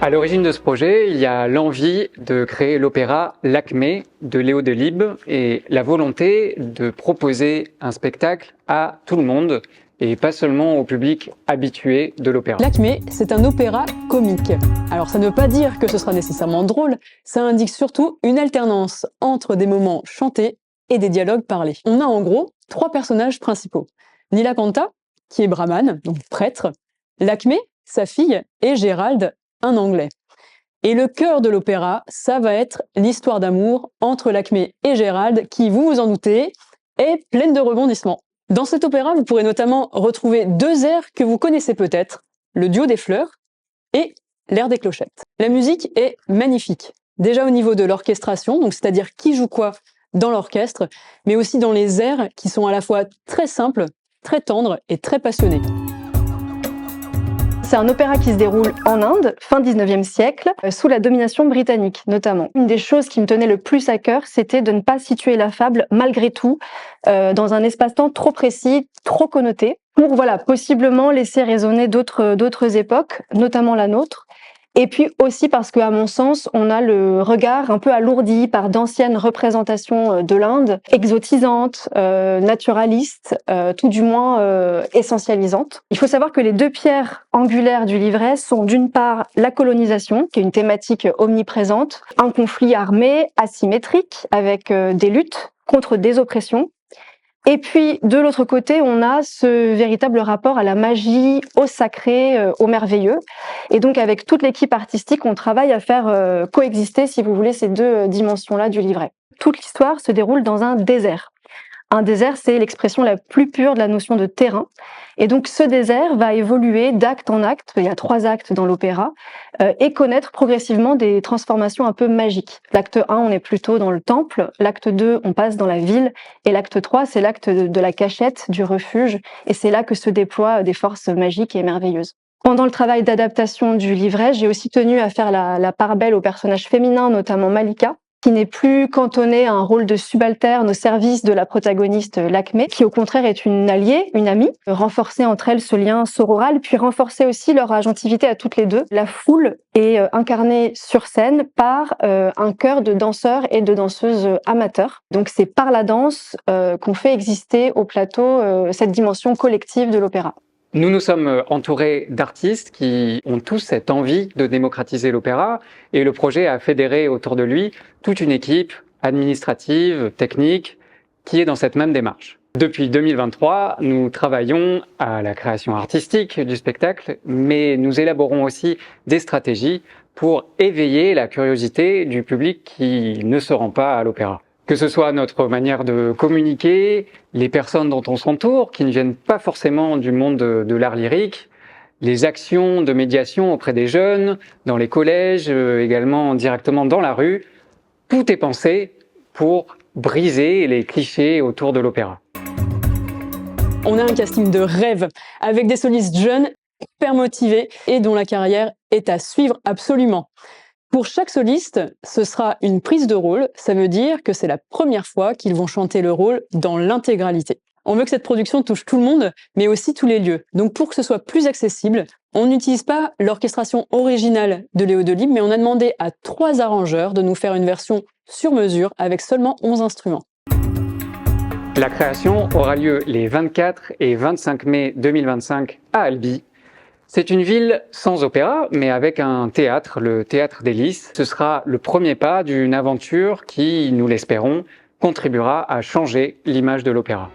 À l'origine de ce projet, il y a l'envie de créer l'opéra L'Acmé de Léo Delibes et la volonté de proposer un spectacle à tout le monde et pas seulement au public habitué de l'opéra. L'Acmé, c'est un opéra comique. Alors ça ne veut pas dire que ce sera nécessairement drôle, ça indique surtout une alternance entre des moments chantés et des dialogues parlés. On a en gros 3 personnages principaux. Nilakanta, qui est brahmane, donc prêtre, L'Acmé, sa fille, et Gérald, un Anglais. Et le cœur de l'opéra, ça va être l'histoire d'amour entre L'Acmé et Gérald, qui, vous vous en doutez, est pleine de rebondissements. Dans cet opéra, vous pourrez notamment retrouver 2 airs que vous connaissez peut-être, le duo des fleurs et l'air des clochettes. La musique est magnifique, déjà au niveau de l'orchestration, donc c'est-à-dire qui joue quoi dans l'orchestre, mais aussi dans les airs qui sont à la fois très simples, très tendres et très passionnés. C'est un opéra qui se déroule en Inde, fin 19e siècle, sous la domination britannique notamment. Une des choses qui me tenait le plus à cœur, c'était de ne pas situer la fable, malgré tout, dans un espace-temps trop précis, trop connoté, pour possiblement laisser résonner d'autres époques, notamment la nôtre. Et puis aussi parce qu'à mon sens, on a le regard un peu alourdi par d'anciennes représentations de l'Inde, exotisantes, naturalistes, tout du moins essentialisantes. Il faut savoir que les 2 pierres angulaires du livret sont d'une part la colonisation, qui est une thématique omniprésente, un conflit armé asymétrique avec des luttes contre des oppressions. Et puis, de l'autre côté, on a ce véritable rapport à la magie, au sacré, au merveilleux. Et donc, avec toute l'équipe artistique, on travaille à faire coexister, si vous voulez, ces 2 dimensions-là du livret. Toute l'histoire se déroule dans un désert. Un désert, c'est l'expression la plus pure de la notion de terrain. Et donc, ce désert va évoluer d'acte en acte, il y a 3 actes dans l'opéra, et connaître progressivement des transformations un peu magiques. L'acte 1, on est plutôt dans le temple, l'acte 2, on passe dans la ville, et l'acte 3, c'est l'acte de la cachette, du refuge, et c'est là que se déploient des forces magiques et merveilleuses. Pendant le travail d'adaptation du livret, j'ai aussi tenu à faire la part belle aux personnages féminins, notamment Malika, qui n'est plus cantonnée à un rôle de subalterne au service de la protagoniste L'Acmé, qui au contraire est une alliée, une amie, renforcer entre elles ce lien sororal, puis renforcer aussi leur agentivité à toutes les 2. La foule est incarnée sur scène par un chœur de danseurs et de danseuses amateurs. Donc c'est par la danse qu'on fait exister au plateau cette dimension collective de l'opéra. Nous nous sommes entourés d'artistes qui ont tous cette envie de démocratiser l'opéra et le projet a fédéré autour de lui toute une équipe administrative, technique, qui est dans cette même démarche. Depuis 2023, nous travaillons à la création artistique du spectacle, mais nous élaborons aussi des stratégies pour éveiller la curiosité du public qui ne se rend pas à l'opéra. Que ce soit notre manière de communiquer, les personnes dont on s'entoure, qui ne viennent pas forcément du monde de l'art lyrique, les actions de médiation auprès des jeunes, dans les collèges, également directement dans la rue, tout est pensé pour briser les clichés autour de l'opéra. On a un casting de rêve, avec des solistes jeunes, hyper motivés et dont la carrière est à suivre absolument. Pour chaque soliste, ce sera une prise de rôle, ça veut dire que c'est la première fois qu'ils vont chanter le rôle dans l'intégralité. On veut que cette production touche tout le monde, mais aussi tous les lieux. Donc pour que ce soit plus accessible, on n'utilise pas l'orchestration originale de Léo Delibes, mais on a demandé à 3 arrangeurs de nous faire une version sur mesure avec seulement 11 instruments. La création aura lieu les 24 et 25 mai 2025 à Albi. C'est une ville sans opéra, mais avec un théâtre, le Théâtre des Lys. Ce sera le premier pas d'une aventure qui, nous l'espérons, contribuera à changer l'image de l'opéra.